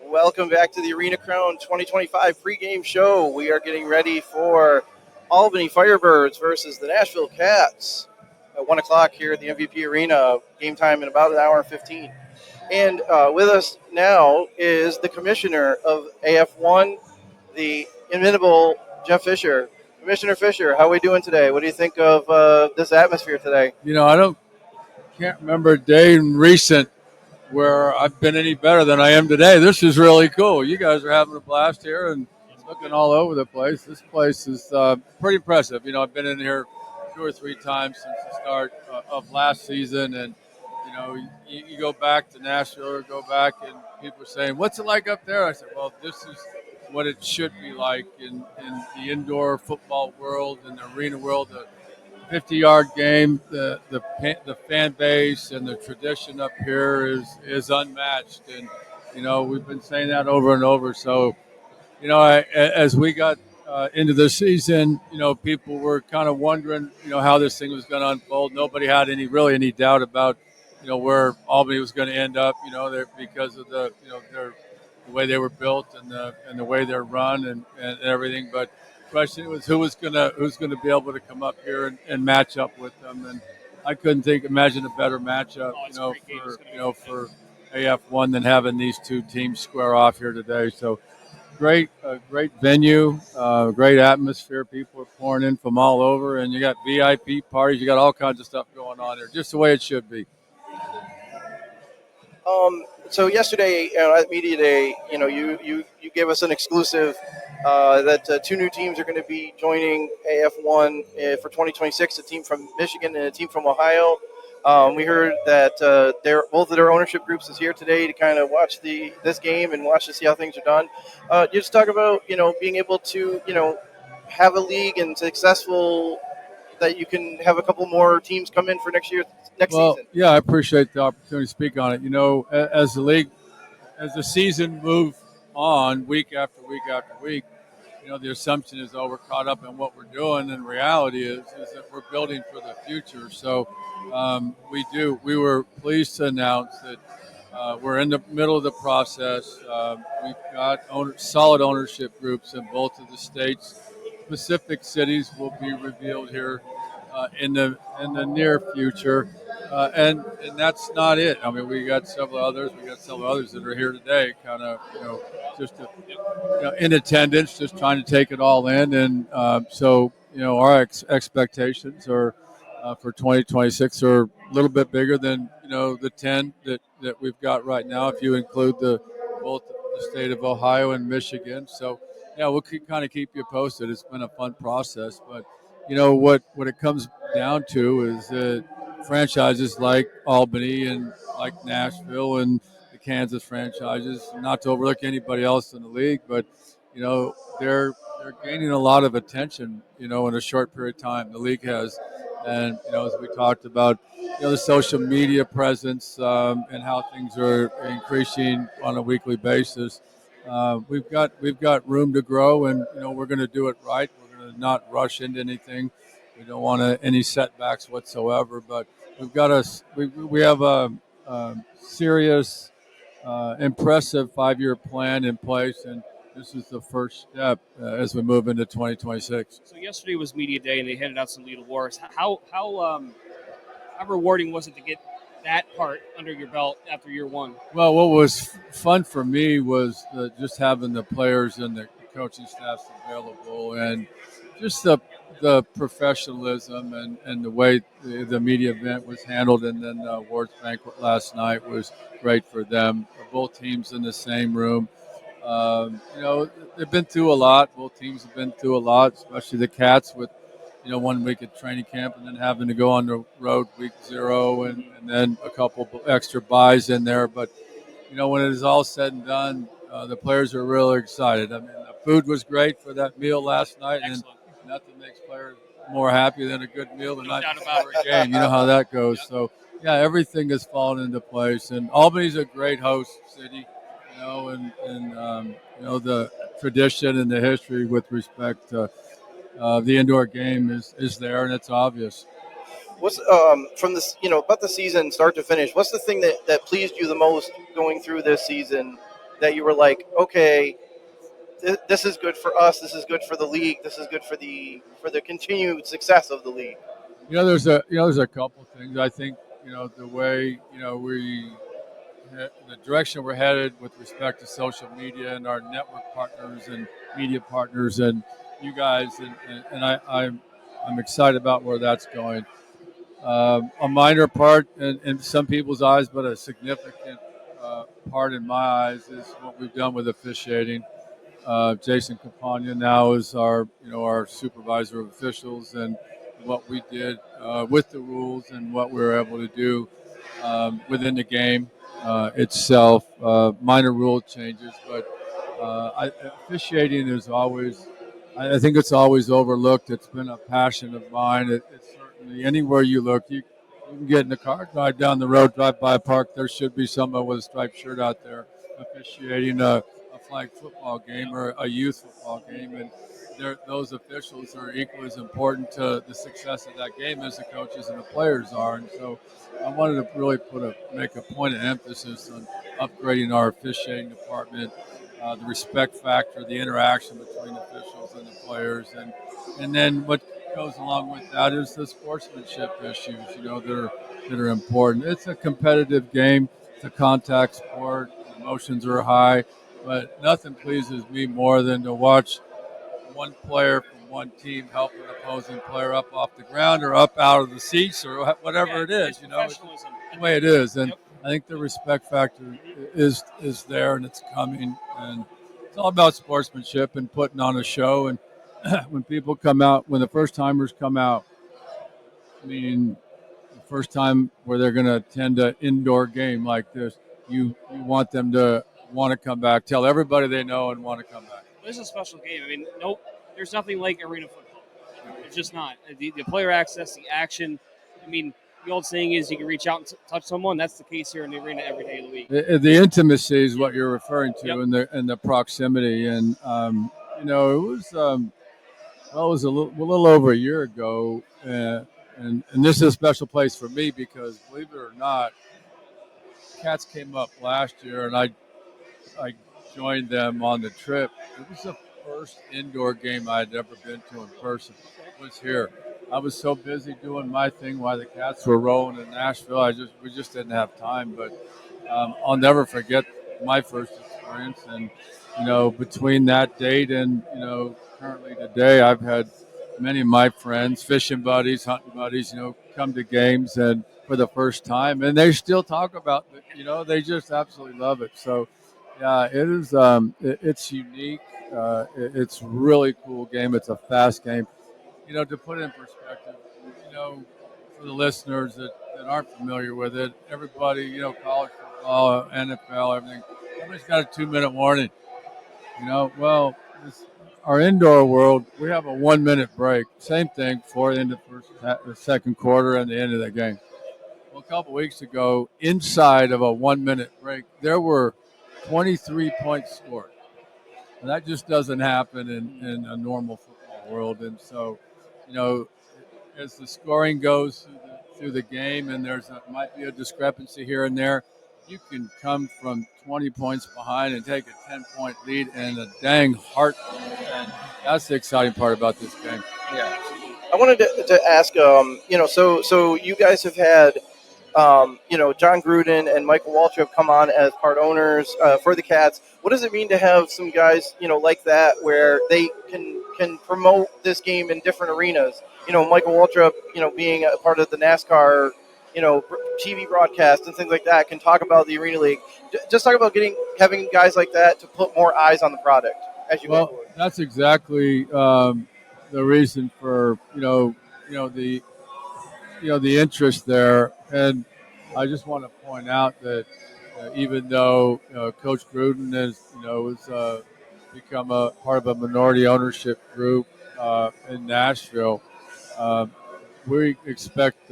Welcome back to the Arena Crown 2025 pregame show. We are getting ready for Albany Firebirds versus the Nashville Cats at 1 o'clock here at the MVP Arena. Game time in about an hour and 15. And with us now is the commissioner of AF1, the inimitable Jeff Fisher. Commissioner Fisher, how are we doing today? What do you think of this atmosphere today? Can't remember a day in recent where I've been any better than I am today. This is really cool. You guys are having a blast here and it's looking all over the place. This place is pretty impressive. I've been in here 2 or 3 times since the start of last season, and you go back to Nashville or go back, and people are saying, "What's it like up there?" I said, "Well, this is what it should be like in the indoor football world and the arena world." 50-yard game, the fan base and the tradition up here is unmatched, and we've been saying that over and over. So as we got into the season, people were kind of wondering how this thing was going to unfold. Nobody had any doubt about where Albany was going to end up. Because of the way they were built and the way they're run and everything, but question was who's gonna be able to come up here and match up with them, and I couldn't imagine a better matchup for AF1 than having these two teams square off here today. So great venue, great atmosphere. People are pouring in from all over, and you got VIP parties, you got all kinds of stuff going on here, just the way it should be. So yesterday at Media Day, you gave us an exclusive that 2 new teams are going to be joining AF1 for 2026, a team from Michigan and a team from Ohio. We heard that both of their ownership groups is here today to kind of watch this game and watch to see how things are done. You just talk about being able to have a league and successful that you can have a couple more teams come in for next season. Yeah, I appreciate the opportunity to speak on it. As the season moves on week after week after week, the assumption is, we're caught up in what we're doing, and reality is that we're building for the future. So we were pleased to announce that we're in the middle of the process. We've got solid ownership groups in both of the states. Specific cities will be revealed here in the near future, and that's not it. I mean, we got several others. That are here today, kind of just in attendance, just trying to take it all in. And so our expectations are for 2026 are a little bit bigger than the 10 that we've got right now, if you include both the state of Ohio and Michigan. So we'll kind of keep you posted. It's been a fun process, but what it comes down to is that franchises like Albany and like Nashville and the Kansas franchises, not to overlook anybody else in the league, but they're gaining a lot of attention in a short period of time. The league has, and as we talked about, the social media presence and how things are increasing on a weekly basis. We've got room to grow, and we're going to do it right. We're going to not rush into anything. We don't want any setbacks whatsoever. But we have a serious, impressive 5-year plan in place, and this is the first step as we move into 2026. So yesterday was media day, and they handed out some lead awards. How rewarding was it to get that part under your belt after year one? Well, what was fun for me was just having the players and the coaching staffs available, and just the professionalism and the way the media event was handled, and then the awards banquet last night was great for them. Both teams in the same room. They've been through a lot. Both teams have been through a lot, especially the Cats with 1 week at training camp and then having to go on the road week 0 and then a couple extra buys in there. But, when it is all said and done, the players are really excited. I mean, the food was great for that meal last night. Excellent. And nothing makes players more happy than a good meal the night before about a game. You know how that goes. So, everything has fallen into place. And Albany's a great host city, and the tradition and the history with respect to the indoor game is there, and it's obvious. What's from this, about the season start to finish? What's the thing that pleased you the most going through this season? that you were like, okay, this is good for us. This is good for the league. This is good for the continued success of the league. There's a couple things. I think the way the direction we're headed with respect to social media and our network partners and media partners and you guys I'm excited about where that's going. A minor part in some people's eyes, but a significant part in my eyes is what we've done with officiating. Jason Campagna now is our supervisor of officials, and what we did with the rules and what we were able to do within the game itself. Minor rule changes, but officiating is always. I think it's always overlooked. It's been a passion of mine. It's certainly anywhere you look, you can get in the car, drive down the road, drive by a park. There should be someone with a striped shirt out there officiating a flag football game or a youth football game, and those officials are equally as important to the success of that game as the coaches and the players are. And so, I wanted to really make a point of emphasis on upgrading our officiating department, the respect factor, the interaction between officials and the players, and then what goes along with that is the sportsmanship issues, that are important. It's a competitive game. It's a contact sport. Emotions are high, but nothing pleases me more than to watch one player from one team help an opposing player up off the ground or up out of the seats or whatever it is. It's the way it is, and I think the respect factor is there and it's coming, and it's all about sportsmanship and putting on a show. And when people come out, when the first timers come out, I mean, the first time where they're going to attend an indoor game like this, you want them to want to come back, tell everybody they know, and want to come back. This is a special game. I mean, there's nothing like arena football. It's just not. The player access, the action. I mean, the old saying is you can reach out and touch someone. That's the case here in the arena every day of the week. The intimacy is what you're referring to, Yep. and the proximity, and it was it was a little over a year ago, and this is a special place for me because, believe it or not, Cats came up last year, and I joined them on the trip. It was the first indoor game I'd ever been to in person. It was here. I was so busy doing my thing while the Cats were rolling in Nashville. We just didn't have time. But I'll never forget my first experience. And between that date and currently today, I've had many of my friends, fishing buddies, hunting buddies, come to games and for the first time, and they still talk about it. They just absolutely love it. So. Yeah, it is. It's unique. It's a really cool game. It's a fast game. To put it in perspective, for the listeners that aren't familiar with it, everybody, college football, NFL, everything, everybody's got a 2-minute warning. Well, our indoor world, we have a 1-minute break. Same thing for the end of the second quarter and the end of the game. Well, a couple weeks ago, inside of a 1-minute break, there were 23 points scored. And that just doesn't happen in a normal football world. And so, as the scoring goes through the game, and might be a discrepancy here and there, you can come from 20 points behind and take a 10-point lead in a dang heartbeat. And that's the exciting part about this game. Yeah. I wanted to ask, so you guys have had John Gruden and Michael Waltrip come on as part owners for the Cats. What does it mean to have some guys, like that, where they can promote this game in different arenas? Michael Waltrip, being a part of the NASCAR, TV broadcast and things like that, can talk about the Arena League. Just talk about having guys like that to put more eyes on the product as you go forward. That's exactly the reason for the interest there. And I just want to point out that even though Coach Gruden has become a part of a minority ownership group in Nashville, we expect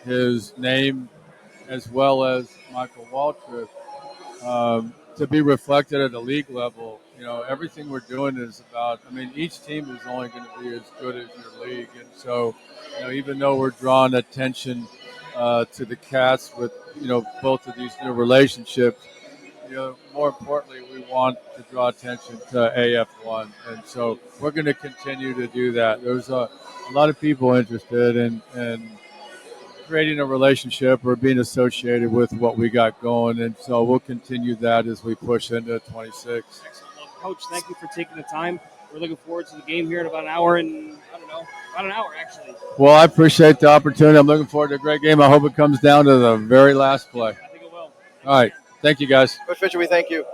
his name as well as Michael Waltrip to be reflected at a league level. Everything we're doing is about. I mean, each team is only going to be as good as your league, and so even though we're drawing attention to the Cats with both of these new relationships, more importantly, we want to draw attention to AF1, and so we're going to continue to do that. There's a lot of people interested in creating a relationship or being associated with what we got going, and so we'll continue that as we push into 26. Excellent. Well, Coach, thank you for taking the time. We're looking forward to the game here in about an hour and, I don't know, about an hour, actually. Well, I appreciate the opportunity. I'm looking forward to a great game. I hope it comes down to the very last play. I think it will. All right. Thank you, guys. Coach Fisher, we thank you.